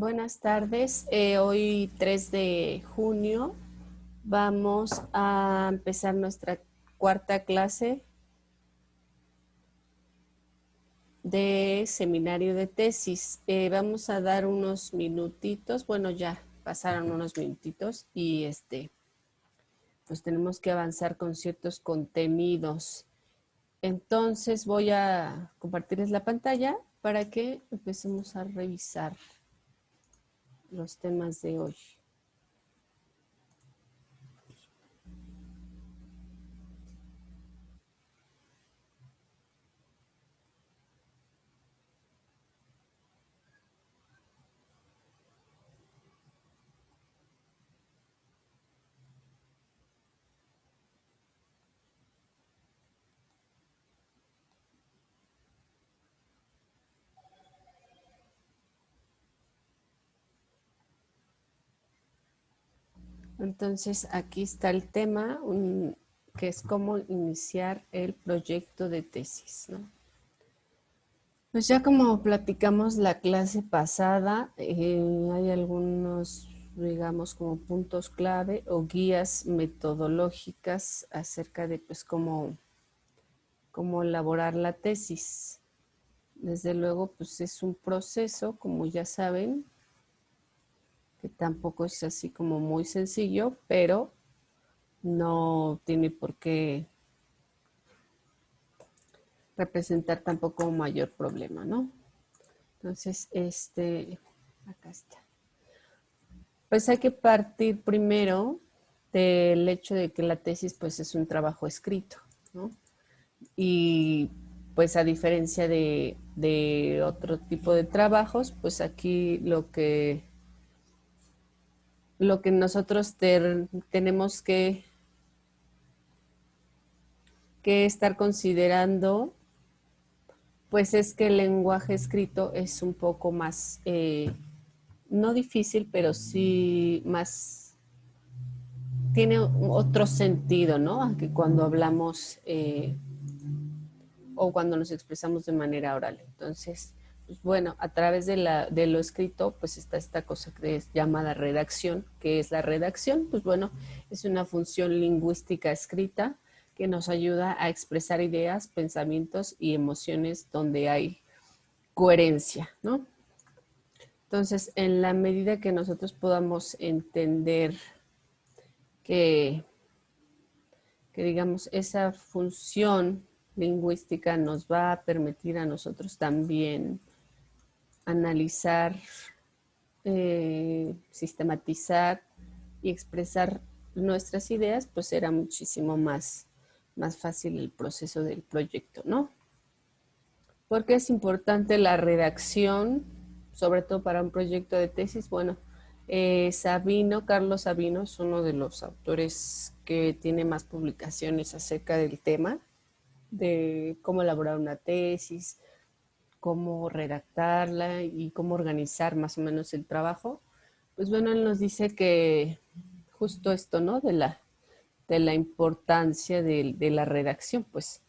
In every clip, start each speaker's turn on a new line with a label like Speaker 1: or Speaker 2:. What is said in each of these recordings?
Speaker 1: Buenas tardes. Hoy 3 de junio vamos a empezar nuestra cuarta clase de seminario de tesis. Vamos a dar unos minutitos, bueno, ya pasaron unos minutitos y pues tenemos que avanzar con ciertos contenidos. Entonces voy a compartirles la pantalla para que empecemos a revisar los temas de hoy. Entonces, aquí está el tema, que es cómo iniciar el proyecto de tesis, ¿no? Pues ya como platicamos la clase pasada, hay algunos, digamos, como puntos clave o guías metodológicas acerca de, pues, cómo elaborar la tesis. Desde luego, pues es un proceso, como ya saben, que tampoco es así como muy sencillo, pero no tiene por qué representar tampoco un mayor problema, ¿no? Entonces, acá está. Pues hay que partir primero del hecho de que la tesis pues es un trabajo escrito, ¿no? Y pues a diferencia de otro tipo de trabajos, pues aquí lo que nosotros tenemos que estar considerando pues es que el lenguaje escrito es un poco más, no difícil, pero sí más, tiene otro sentido, ¿no? Que cuando hablamos o cuando nos expresamos de manera oral. Entonces, pues bueno, a través de lo escrito, pues está esta cosa que es llamada redacción. ¿Qué es la redacción? Pues bueno, es una función lingüística escrita que nos ayuda a expresar ideas, pensamientos y emociones donde hay coherencia, ¿no? Entonces, en la medida que nosotros podamos entender que, que digamos, esa función lingüística nos va a permitir a nosotros también analizar, sistematizar y expresar nuestras ideas, pues será muchísimo más fácil el proceso del proyecto, ¿no? Porque es importante la redacción, sobre todo para un proyecto de tesis. Bueno, Carlos Sabino es uno de los autores que tiene más publicaciones acerca del tema, de cómo elaborar una tesis, cómo redactarla y cómo organizar más o menos el trabajo. Pues bueno, él nos dice que justo esto, ¿no? De la importancia de la redacción, pues,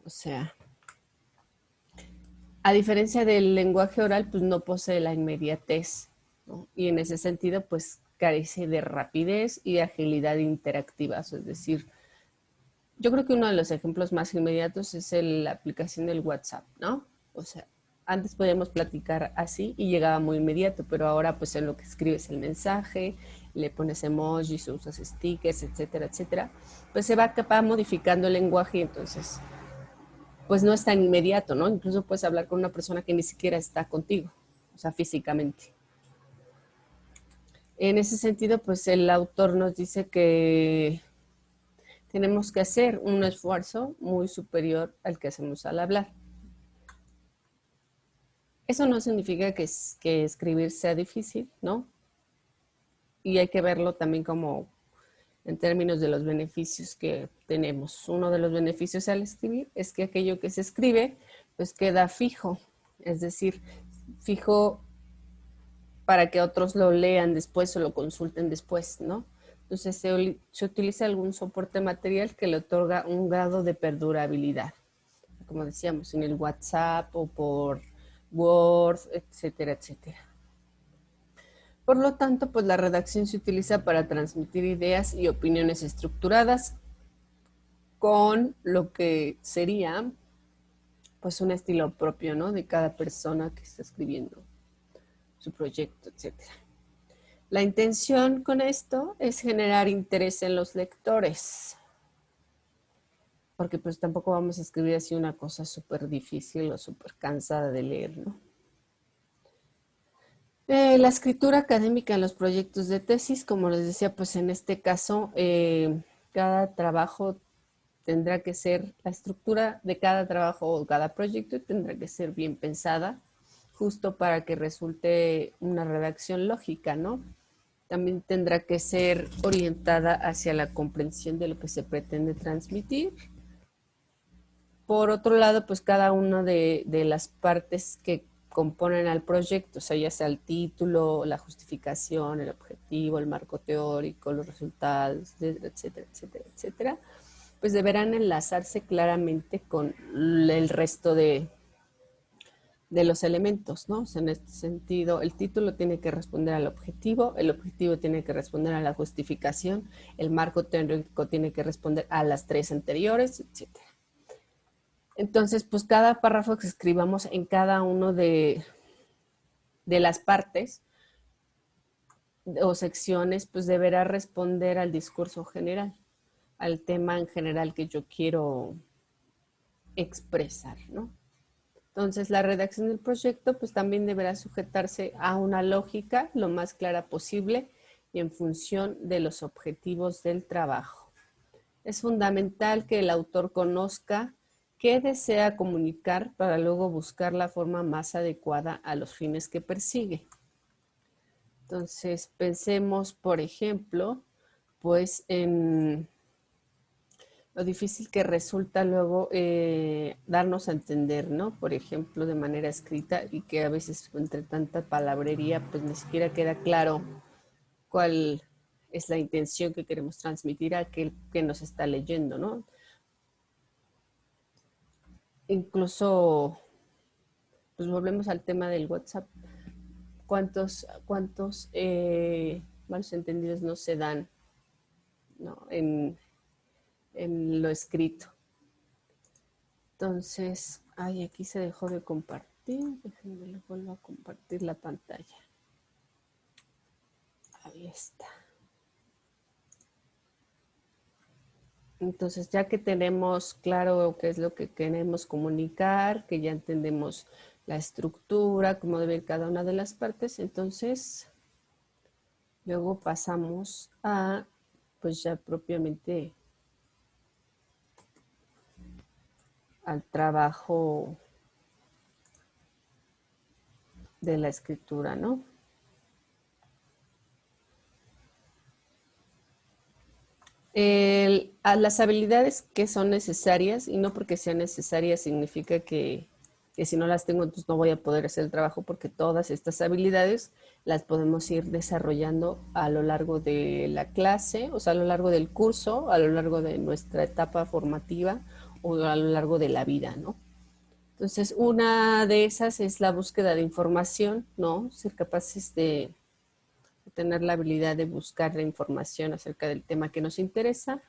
Speaker 1: o sea, a diferencia del lenguaje oral, pues no posee la inmediatez, ¿no? Y en ese sentido, pues carece de rapidez y de agilidad interactiva. Es decir, yo creo que uno de los ejemplos más inmediatos es la aplicación del WhatsApp, ¿no? O sea, antes podíamos platicar así y llegaba muy inmediato, pero ahora pues en lo que escribes el mensaje, le pones emojis, usas stickers, etcétera, etcétera, pues se va modificando el lenguaje y entonces pues no es tan inmediato, ¿no? Incluso puedes hablar con una persona que ni siquiera está contigo, o sea, físicamente. En ese sentido, pues el autor nos dice que tenemos que hacer un esfuerzo muy superior al que hacemos al hablar. Eso no significa que escribir sea difícil, ¿no? Y hay que verlo también como en términos de los beneficios que tenemos. Uno de los beneficios al escribir es que aquello que se escribe pues queda fijo, es decir, fijo para que otros lo lean después o lo consulten después, ¿no? Entonces se utiliza algún soporte material que le otorga un grado de perdurabilidad, como decíamos, en el WhatsApp o por Word, etcétera, etcétera. Por lo tanto, pues la redacción se utiliza para transmitir ideas y opiniones estructuradas con lo que sería pues un estilo propio, ¿no? De cada persona que está escribiendo su proyecto, etcétera. La intención con esto es generar interés en los lectores, porque pues tampoco vamos a escribir así una cosa súper difícil o súper cansada de leer, ¿no? La escritura académica en los proyectos de tesis, como les decía, pues en este caso, cada trabajo tendrá que ser, la estructura de cada trabajo o cada proyecto tendrá que ser bien pensada, justo para que resulte una redacción lógica, ¿no? También tendrá que ser orientada hacia la comprensión de lo que se pretende transmitir. Por otro lado, pues cada una de las partes que componen al proyecto, o sea, ya sea el título, la justificación, el objetivo, el marco teórico, los resultados, etcétera, etcétera, etcétera, pues deberán enlazarse claramente con el resto de los elementos, ¿no? O sea, en este sentido, el título tiene que responder al objetivo, el objetivo tiene que responder a la justificación, el marco teórico tiene que responder a las tres anteriores, etcétera. Entonces, pues cada párrafo que escribamos en cada uno de las partes o secciones, pues deberá responder al discurso general, al tema en general que yo quiero expresar, ¿no? Entonces, la redacción del proyecto pues también deberá sujetarse a una lógica lo más clara posible y en función de los objetivos del trabajo. Es fundamental que el autor conozca qué desea comunicar para luego buscar la forma más adecuada a los fines que persigue. Entonces, pensemos, por ejemplo, pues en lo difícil que resulta luego darnos a entender, ¿no? Por ejemplo, de manera escrita y que a veces entre tanta palabrería pues ni siquiera queda claro cuál es la intención que queremos transmitir a aquel que nos está leyendo, ¿no? Incluso, pues volvemos al tema del WhatsApp. ¿Cuántos malos entendidos no se dan, ¿no? En lo escrito? Entonces, ay, aquí se dejó de compartir. Déjenme le vuelvo a compartir la pantalla. Ahí está. Entonces, ya que tenemos claro qué es lo que queremos comunicar, que ya entendemos la estructura, cómo debe ir cada una de las partes, entonces luego pasamos a, pues ya propiamente al trabajo de la escritura, ¿no? A las habilidades que son necesarias, y no porque sean necesarias significa que si no las tengo entonces no voy a poder hacer el trabajo, porque todas estas habilidades las podemos ir desarrollando a lo largo de la clase, o sea, a lo largo del curso, a lo largo de nuestra etapa formativa o a lo largo de la vida, ¿no? Entonces, una de esas es la búsqueda de información, ¿no? Ser capaces de tener la habilidad de buscar la información acerca del tema que nos interesa,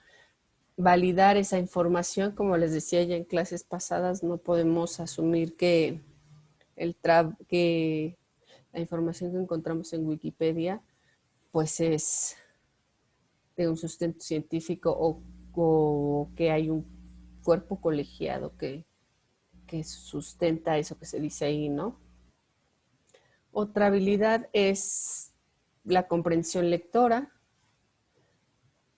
Speaker 1: validar esa información, como les decía ya en clases pasadas, no podemos asumir que, que la información que encontramos en Wikipedia pues es de un sustento científico o que hay un cuerpo colegiado que sustenta eso que se dice ahí, ¿no? Otra habilidad es la comprensión lectora.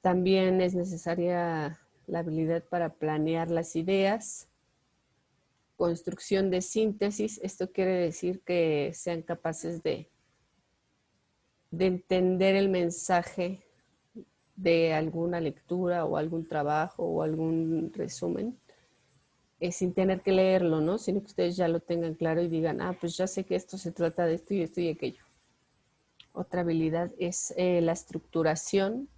Speaker 1: También es necesaria la habilidad para planear las ideas. Construcción de síntesis, esto quiere decir que sean capaces de entender el mensaje de alguna lectura o algún trabajo o algún resumen, sin tener que leerlo, ¿no? Sino que ustedes ya lo tengan claro y digan, ah, pues ya sé que esto se trata de esto y esto y aquello. Otra habilidad es la estructuración,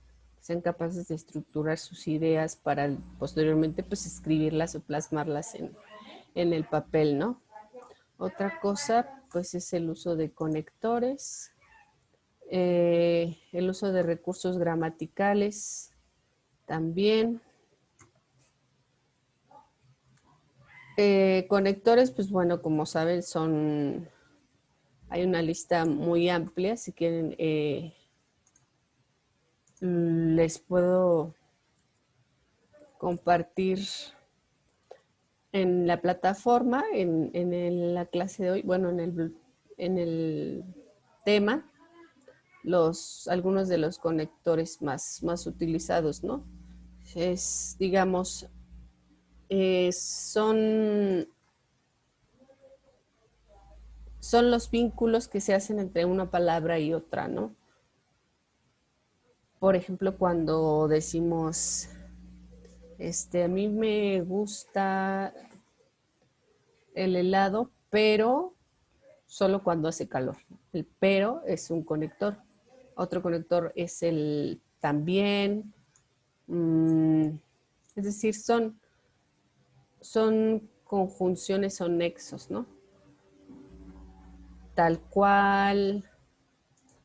Speaker 1: sean capaces de estructurar sus ideas para posteriormente pues escribirlas o plasmarlas en el papel, ¿no? Otra cosa pues es el uso de conectores, El uso de recursos gramaticales también. Conectores, pues bueno, como saben, hay una lista muy amplia. Si quieren, les puedo compartir en la plataforma, la clase de hoy, bueno, en el tema, algunos de los conectores más utilizados, ¿no? Digamos, son los vínculos que se hacen entre una palabra y otra, ¿no? Por ejemplo, cuando decimos, a mí me gusta el helado, pero solo cuando hace calor. El pero es un conector. Otro conector es el también. Es decir, son conjunciones o nexos, ¿no? Tal cual.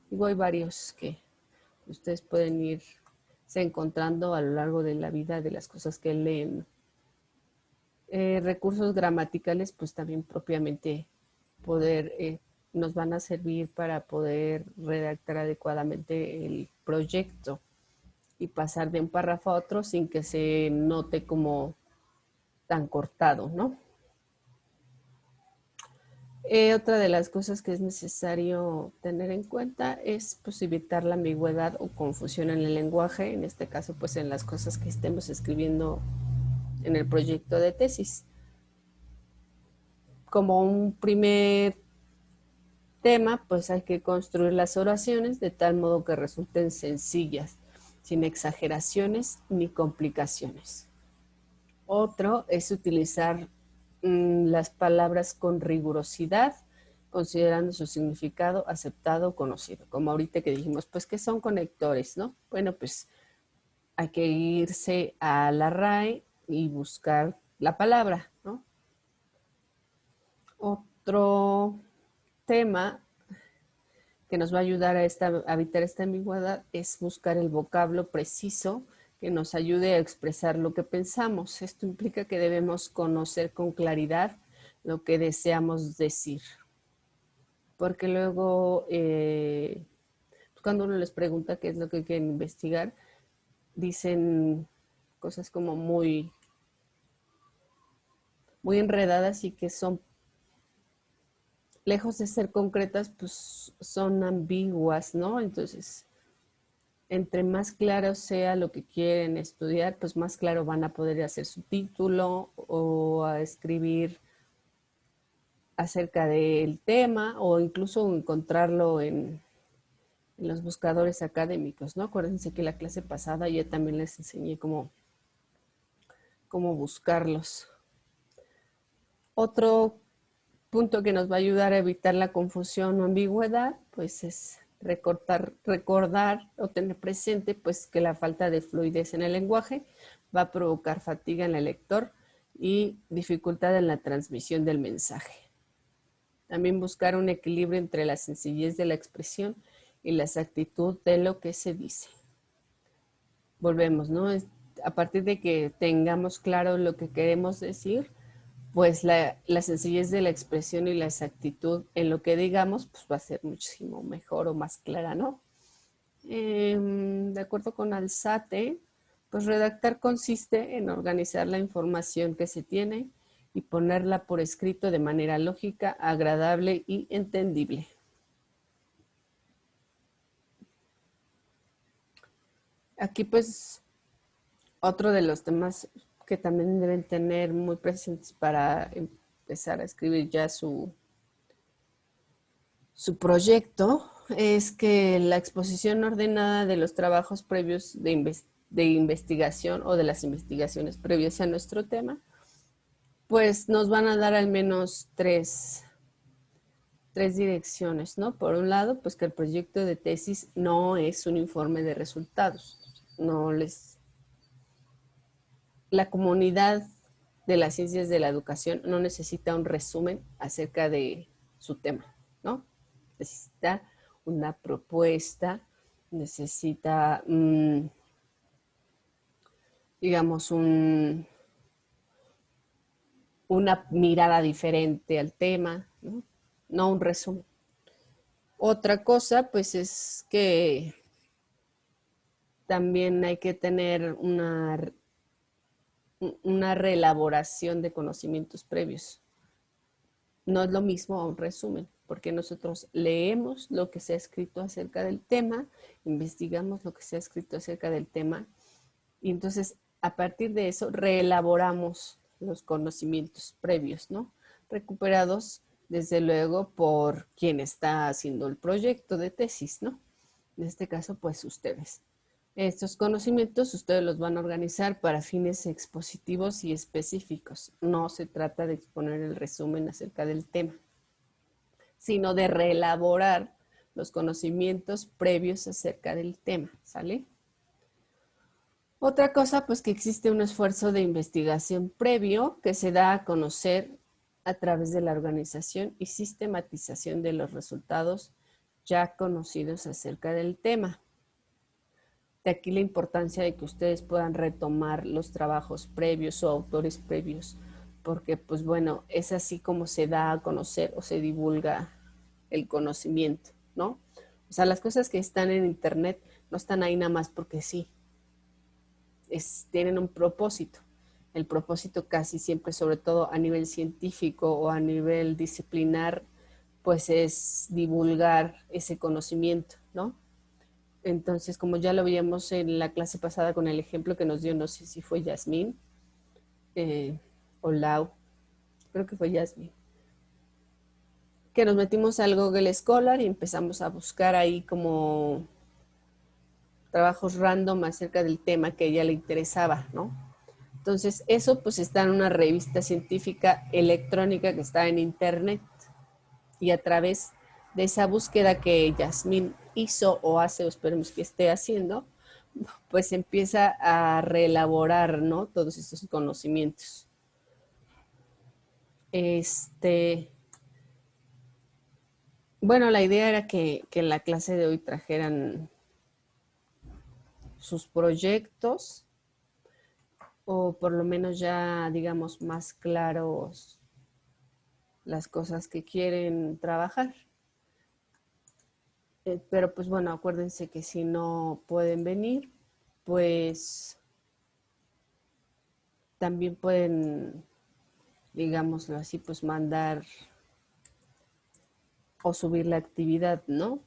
Speaker 1: Digo, hay varios que ustedes pueden irse encontrando a lo largo de la vida de las cosas que leen. Recursos gramaticales, pues también propiamente nos van a servir para poder redactar adecuadamente el proyecto y pasar de un párrafo a otro sin que se note como tan cortado, ¿no? Otra de las cosas que es necesario tener en cuenta es pues, evitar la ambigüedad o confusión en el lenguaje, en este caso pues en las cosas que estemos escribiendo en el proyecto de tesis. Como un primer tema, pues hay que construir las oraciones de tal modo que resulten sencillas, sin exageraciones ni complicaciones. Otro es utilizar las palabras con rigurosidad, considerando su significado aceptado, conocido. Como ahorita que dijimos, pues, ¿qué son conectores, no? Bueno, pues hay que irse a la RAE y buscar la palabra, ¿no? Otro tema que nos va a ayudar a evitar esta ambigüedad es buscar el vocablo preciso que nos ayude a expresar lo que pensamos. Esto implica que debemos conocer con claridad lo que deseamos decir. Porque luego, cuando uno les pregunta qué es lo que quieren investigar, dicen cosas como muy enredadas y que son, lejos de ser concretas, pues son ambiguas, ¿no? Entonces, entre más claro sea lo que quieren estudiar, pues más claro van a poder hacer su título o a escribir acerca del tema o incluso encontrarlo en los buscadores académicos, ¿no? Acuérdense que la clase pasada yo también les enseñé cómo buscarlos. Otro punto que nos va a ayudar a evitar la confusión o ambigüedad, pues es recordar o tener presente pues que la falta de fluidez en el lenguaje va a provocar fatiga en el lector y dificultad en la transmisión del mensaje. También buscar un equilibrio entre la sencillez de la expresión y la exactitud de lo que se dice. Volvemos, ¿no? A partir de que tengamos claro lo que queremos decir, pues la sencillez de la expresión y la exactitud en lo que digamos, pues va a ser muchísimo mejor o más clara, ¿no? De acuerdo con Alzate, pues redactar consiste en organizar la información que se tiene y ponerla por escrito de manera lógica, agradable y entendible. Aquí pues otro de los temas que también deben tener muy presentes para empezar a escribir ya su proyecto es que la exposición ordenada de los trabajos previos de investigación o de las investigaciones previas a nuestro tema, pues nos van a dar al menos tres direcciones, ¿no? Por un lado, pues que el proyecto de tesis no es un informe de resultados. La comunidad de las ciencias de la educación no necesita un resumen acerca de su tema, ¿no? Necesita una propuesta, necesita, digamos, una mirada diferente al tema, ¿no? No un resumen. Otra cosa, pues, es que también hay que tener una reelaboración de conocimientos previos. No es lo mismo a un resumen, porque nosotros leemos lo que se ha escrito acerca del tema, investigamos lo que se ha escrito acerca del tema, y entonces a partir de eso reelaboramos los conocimientos previos, ¿no? Recuperados desde luego por quien está haciendo el proyecto de tesis, ¿no? En este caso, pues ustedes. Estos conocimientos ustedes los van a organizar para fines expositivos y específicos. No se trata de exponer el resumen acerca del tema, sino de reelaborar los conocimientos previos acerca del tema, ¿sale? Otra cosa, pues que existe un esfuerzo de investigación previo que se da a conocer a través de la organización y sistematización de los resultados ya conocidos acerca del tema. De aquí la importancia de que ustedes puedan retomar los trabajos previos o autores previos, porque pues bueno, es así como se da a conocer o se divulga el conocimiento, ¿no? O sea, las cosas que están en internet no están ahí nada más porque sí, tienen un propósito. El propósito casi siempre, sobre todo a nivel científico o a nivel disciplinar, pues es divulgar ese conocimiento, ¿no? Entonces, como ya lo veíamos en la clase pasada con el ejemplo que nos dio, no sé si fue Yasmín o Lau, creo que fue Yasmín, que nos metimos al Google Scholar y empezamos a buscar ahí como trabajos random acerca del tema que a ella le interesaba, ¿no? Entonces, eso pues está en una revista científica electrónica que está en internet y a través de esa búsqueda que Yasmín hizo o hace o esperemos que esté haciendo, pues empieza a reelaborar, ¿no? Todos estos conocimientos. Bueno, la idea era que en la clase de hoy trajeran sus proyectos o por lo menos ya, digamos, más claros las cosas que quieren trabajar. Pero pues bueno, acuérdense que si no pueden venir, pues también pueden, digámoslo así, pues mandar o subir la actividad, ¿no?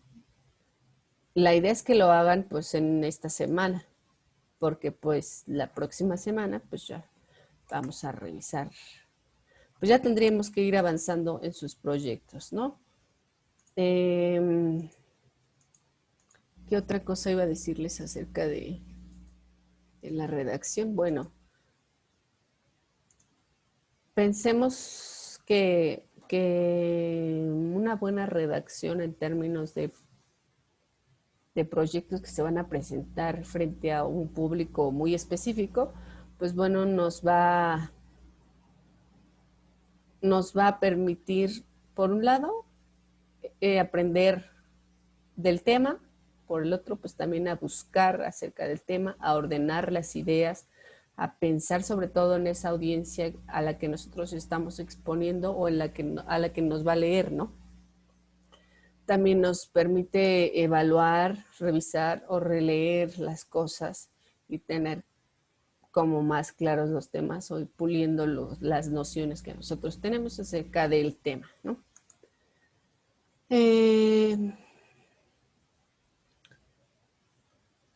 Speaker 1: La idea es que lo hagan pues en esta semana, porque pues la próxima semana pues ya vamos a revisar, pues ya tendríamos que ir avanzando en sus proyectos, ¿no? ¿Qué otra cosa iba a decirles acerca de la redacción? Bueno, pensemos que una buena redacción en términos de proyectos que se van a presentar frente a un público muy específico, pues bueno, nos va a permitir, por un lado, aprender del tema, por el otro, pues también a buscar acerca del tema, a ordenar las ideas, a pensar sobre todo en esa audiencia a la que nosotros estamos exponiendo o en a la que nos va a leer, ¿no? También nos permite evaluar, revisar o releer las cosas y tener como más claros los temas o ir puliendo las nociones que nosotros tenemos acerca del tema, ¿no?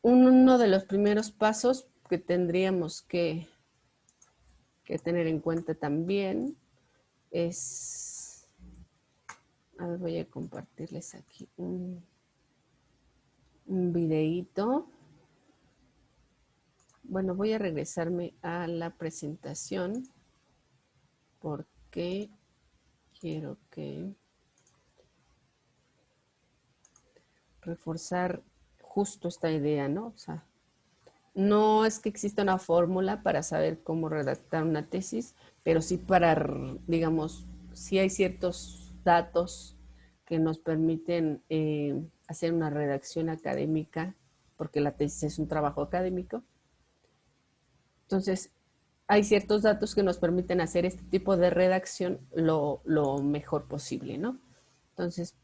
Speaker 1: Uno de los primeros pasos que tendríamos que tener en cuenta también es, a ver, voy a compartirles aquí un videíto. Bueno, voy a regresarme a la presentación porque quiero reforzar justo esta idea, ¿no? O sea, no es que exista una fórmula para saber cómo redactar una tesis, pero sí para, digamos, sí hay ciertos datos que nos permiten hacer una redacción académica, porque la tesis es un trabajo académico. Entonces, hay ciertos datos que nos permiten hacer este tipo de redacción lo mejor posible, ¿no? Entonces,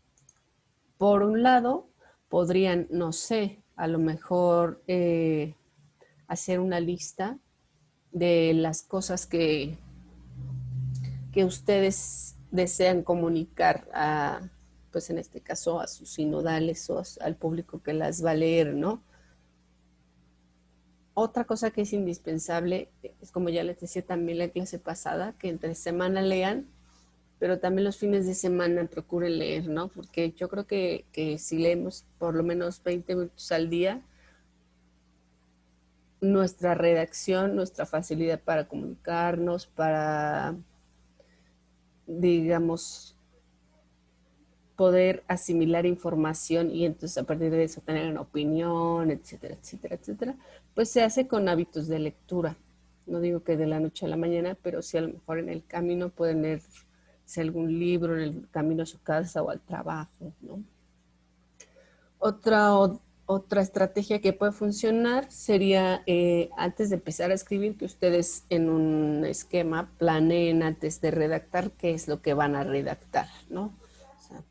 Speaker 1: por un lado, podrían, no sé, a lo mejor hacer una lista de las cosas que ustedes desean comunicar a, pues en este caso, a sus sinodales o al público que las va a leer, ¿no? Otra cosa que es indispensable es, como ya les decía también la clase pasada, que entre semana lean, pero también los fines de semana procuren leer, ¿no? Porque yo creo que si leemos por lo menos 20 minutos al día, nuestra redacción, nuestra facilidad para comunicarnos, para, digamos, poder asimilar información y entonces a partir de eso tener una opinión, etcétera, etcétera, etcétera, pues se hace con hábitos de lectura. No digo que de la noche a la mañana, pero sí a lo mejor en el camino pueden leerse algún libro en el camino a su casa o al trabajo, ¿no? Otra estrategia que puede funcionar sería antes de empezar a escribir que ustedes en un esquema planeen antes de redactar qué es lo que van a redactar, ¿no? O sea,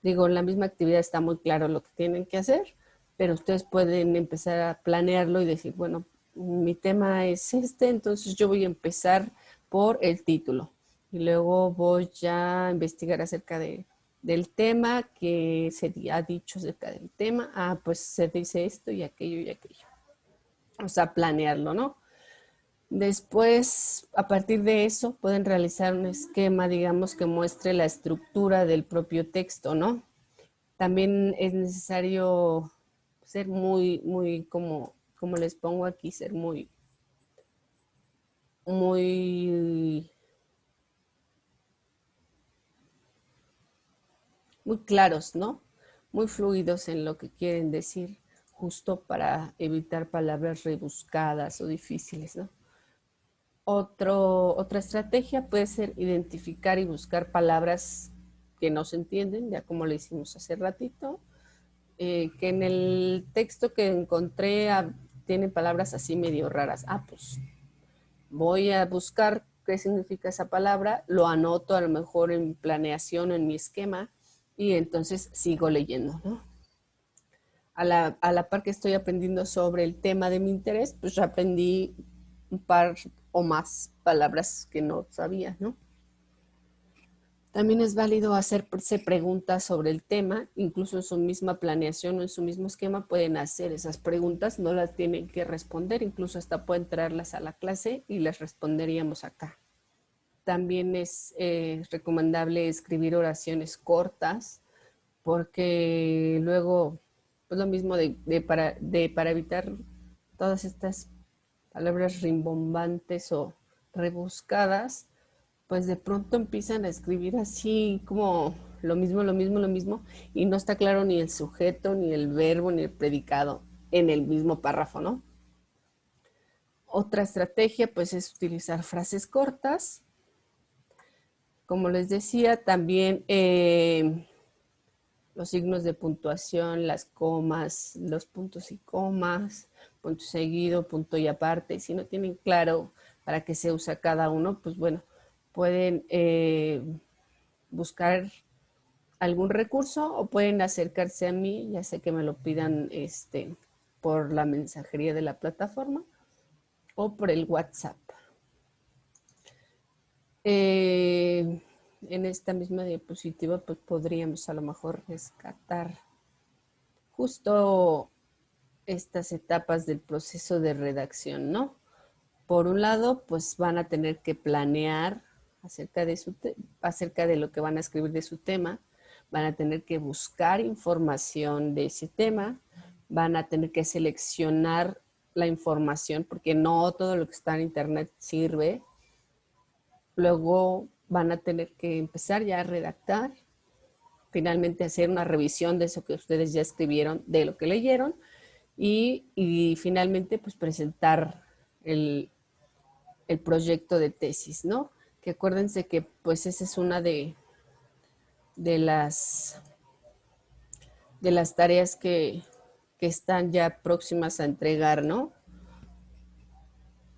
Speaker 1: digo, en la misma actividad está muy claro lo que tienen que hacer, pero ustedes pueden empezar a planearlo y decir, bueno, mi tema es este, entonces yo voy a empezar por el título y luego voy a investigar acerca del tema que se ha dicho acerca del tema. Ah, pues se dice esto y aquello y aquello. O sea, planearlo, ¿no? Después, a partir de eso, pueden realizar un esquema, digamos, que muestre la estructura del propio texto, ¿no? También es necesario ser muy, como les pongo aquí, ser muy, muy claros, ¿no? Muy fluidos en lo que quieren decir, justo para evitar palabras rebuscadas o difíciles, ¿no? Otra estrategia puede ser identificar y buscar palabras que no se entienden, ya como lo hicimos hace ratito, que en el texto que encontré tiene palabras así medio raras. Ah, pues voy a buscar qué significa esa palabra, lo anoto a lo mejor en planeación, en mi esquema, y entonces sigo leyendo, ¿no? A la par que estoy aprendiendo sobre el tema de mi interés, pues ya aprendí un par o más palabras que no sabía, ¿no? También es válido hacerse preguntas sobre el tema, incluso en su misma planeación o en su mismo esquema pueden hacer esas preguntas, no las tienen que responder, incluso hasta pueden traerlas a la clase y las responderíamos acá. También es recomendable escribir oraciones cortas, porque luego, pues lo mismo para evitar todas estas palabras rimbombantes o rebuscadas, pues de pronto empiezan a escribir así como lo mismo, y no está claro ni el sujeto, ni el verbo, ni el predicado en el mismo párrafo, ¿no? Otra estrategia, pues, es utilizar frases cortas. Como les decía, también los signos de puntuación, las comas, los puntos y comas, punto seguido, punto y aparte. Si no tienen claro para qué se usa cada uno, pues bueno, pueden buscar algún recurso o pueden acercarse a mí, ya sea que me lo pidan por la mensajería de la plataforma o por el WhatsApp. En esta misma diapositiva pues podríamos a lo mejor rescatar justo estas etapas del proceso de redacción, ¿no? Por un lado, pues van a tener que planear acerca de lo que van a escribir de su tema, van a tener que buscar información de ese tema, van a tener que seleccionar la información, porque no todo lo que está en internet sirve. Luego van a tener que empezar ya a redactar, finalmente hacer una revisión de eso que ustedes ya escribieron, de lo que leyeron, y finalmente pues presentar el proyecto de tesis, ¿no? Que acuérdense que pues esa es una de las de las tareas que están ya próximas a entregar, ¿no?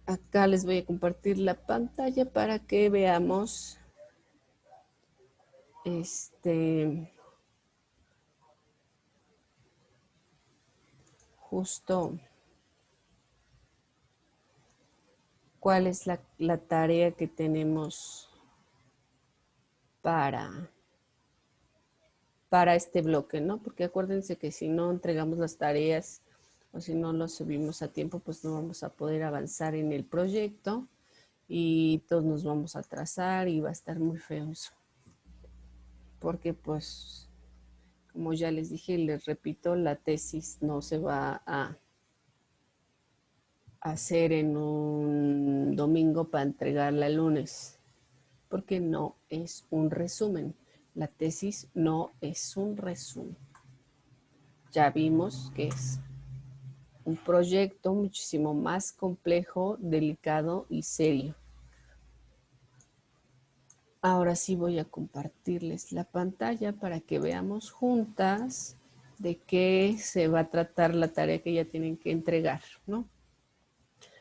Speaker 1: Acá les voy a compartir la pantalla para que veamos justo cuál es la tarea que tenemos para este bloque, ¿no? Porque acuérdense que si no entregamos las tareas o si no lo subimos a tiempo, pues no vamos a poder avanzar en el proyecto y todos nos vamos a atrasar y va a estar muy feo eso. Porque pues, como ya les dije y les repito, la tesis no se va a hacer en un domingo para entregarla el lunes, porque no es un resumen. La tesis no es un resumen. Ya vimos que es un proyecto muchísimo más complejo, delicado y serio. Ahora sí voy a compartirles la pantalla para que veamos juntas de qué se va a tratar la tarea que ya tienen que entregar, ¿no?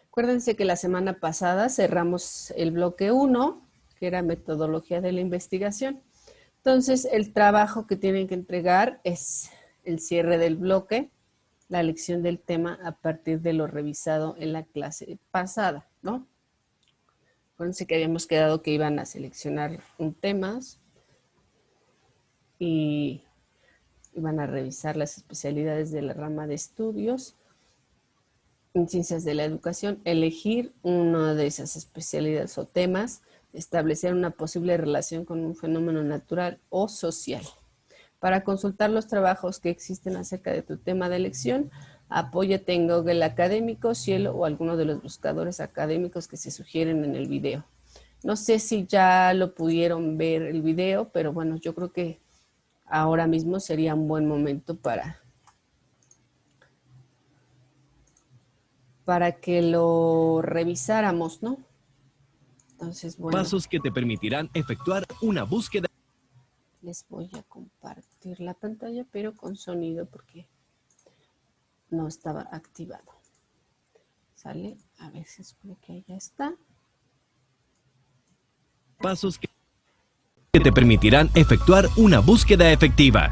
Speaker 1: Acuérdense que la semana pasada cerramos el bloque 1, que era metodología de la investigación. Entonces, el trabajo que tienen que entregar es el cierre del bloque, la elección del tema a partir de lo revisado en la clase pasada, ¿no? Acuérdense que habíamos quedado que iban a seleccionar un tema y iban a revisar las especialidades de la rama de estudios en ciencias de la educación, elegir una de esas especialidades o temas, establecer una posible relación con un fenómeno natural o social. Para consultar los trabajos que existen acerca de tu tema de elección, apóyate en Google Académico, Cielo o alguno de los buscadores académicos que se sugieren en el video. No sé si ya lo pudieron ver el video, pero bueno, yo creo que ahora mismo sería un buen momento para que lo revisáramos, ¿no? Entonces, bueno.
Speaker 2: Pasos que te permitirán efectuar una búsqueda.
Speaker 1: Les voy a compartir la pantalla, pero con sonido porque no estaba activado. ¿Sale? A ver si supone que ya está.
Speaker 2: Pasos que te permitirán efectuar una búsqueda efectiva.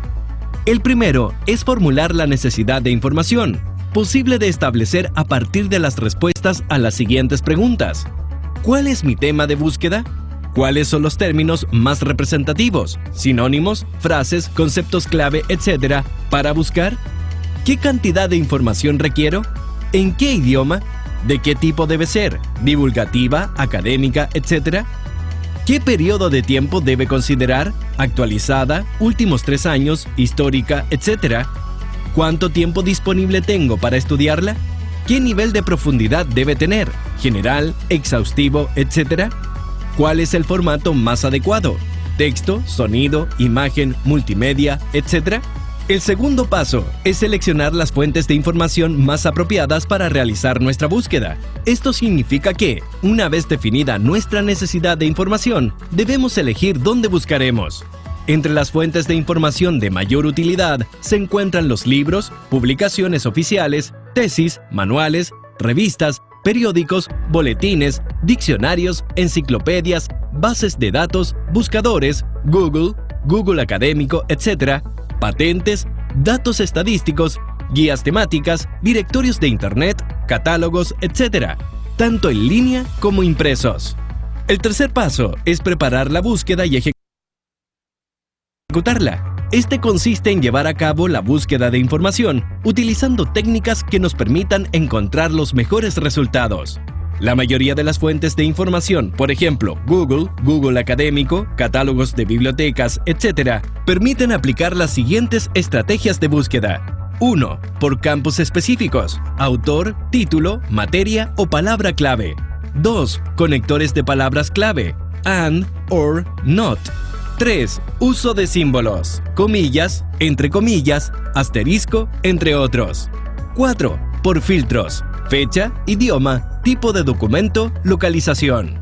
Speaker 2: El primero es formular la necesidad de información, posible de establecer a partir de las respuestas a las siguientes preguntas. ¿Cuál es mi tema de búsqueda? ¿Cuáles son los términos más representativos, sinónimos, frases, conceptos clave, etcétera, para buscar? ¿Qué cantidad de información requiero? ¿En qué idioma? ¿De qué tipo debe ser? ¿Divulgativa, académica, etcétera? ¿Qué periodo de tiempo debe considerar? ¿Actualizada, últimos 3 años, histórica, etcétera? ¿Cuánto tiempo disponible tengo para estudiarla? ¿Qué nivel de profundidad debe tener? ¿General, exhaustivo, etcétera? ¿Cuál es el formato más adecuado? ¿Texto, sonido, imagen, multimedia, etcétera? El segundo paso es seleccionar las fuentes de información más apropiadas para realizar nuestra búsqueda. Esto significa que, una vez definida nuestra necesidad de información, debemos elegir dónde buscaremos. Entre las fuentes de información de mayor utilidad se encuentran los libros, publicaciones oficiales, tesis, manuales, revistas, periódicos, boletines, diccionarios, enciclopedias, bases de datos, buscadores, Google, Google Académico, etc., patentes, datos estadísticos, guías temáticas, directorios de Internet, catálogos, etc., tanto en línea como impresos. El tercer paso es preparar la búsqueda y ejecutarla. Este consiste en llevar a cabo la búsqueda de información utilizando técnicas que nos permitan encontrar los mejores resultados. La mayoría de las fuentes de información, por ejemplo, Google, Google Académico, catálogos de bibliotecas, etc., permiten aplicar las siguientes estrategias de búsqueda. 1. Por campos específicos: autor, título, materia o palabra clave. 2. Conectores de palabras clave: and, or, not. 3. Uso de símbolos: comillas, entre comillas, asterisco, entre otros. 4. Por filtros: fecha, idioma, tipo de documento, localización.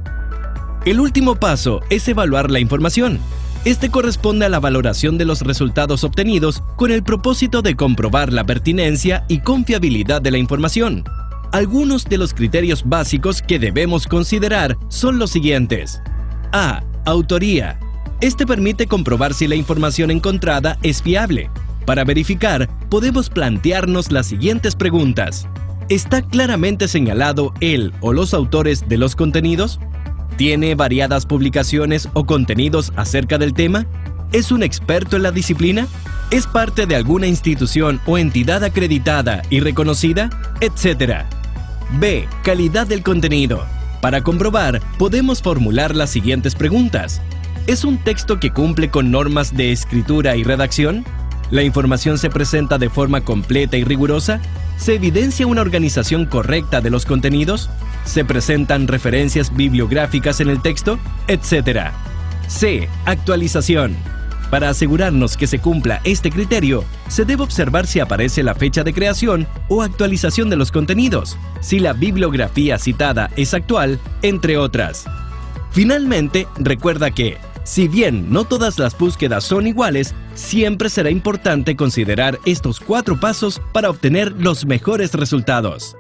Speaker 2: El último paso es evaluar la información. Este corresponde a la valoración de los resultados obtenidos con el propósito de comprobar la pertinencia y confiabilidad de la información. Algunos de los criterios básicos que debemos considerar son los siguientes. A. Autoría. Este permite comprobar si la información encontrada es fiable. Para verificar, podemos plantearnos las siguientes preguntas. ¿Está claramente señalado el o los autores de los contenidos? ¿Tiene variadas publicaciones o contenidos acerca del tema? ¿Es un experto en la disciplina? ¿Es parte de alguna institución o entidad acreditada y reconocida? Etcétera. B. Calidad del contenido. Para comprobar, podemos formular las siguientes preguntas. ¿Es un texto que cumple con normas de escritura y redacción? ¿La información se presenta de forma completa y rigurosa? ¿Se evidencia una organización correcta de los contenidos? ¿Se presentan referencias bibliográficas en el texto? Etcétera. C. Actualización. Para asegurarnos que se cumpla este criterio, se debe observar si aparece la fecha de creación o actualización de los contenidos, si la bibliografía citada es actual, entre otras. Finalmente, recuerda que, si bien no todas las búsquedas son iguales, siempre será importante considerar estos 4 pasos para obtener los mejores resultados.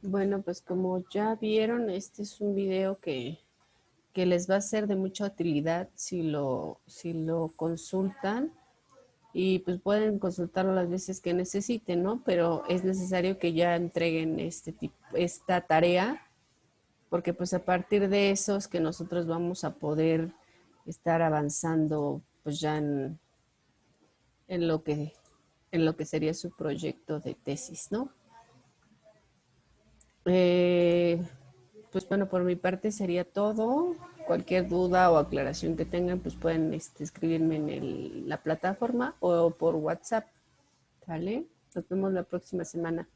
Speaker 1: Bueno, pues como ya vieron, este es un video que les va a ser de mucha utilidad si lo consultan, y pues pueden consultarlo las veces que necesiten, ¿no? Pero es necesario que ya entreguen esta tarea, porque pues a partir de eso es que nosotros vamos a poder estar avanzando pues ya en lo que sería su proyecto de tesis, ¿no? Pues bueno, por mi parte sería todo. Cualquier duda o aclaración que tengan, pues pueden escribirme en la plataforma o por WhatsApp. ¿Vale? Nos vemos la próxima semana.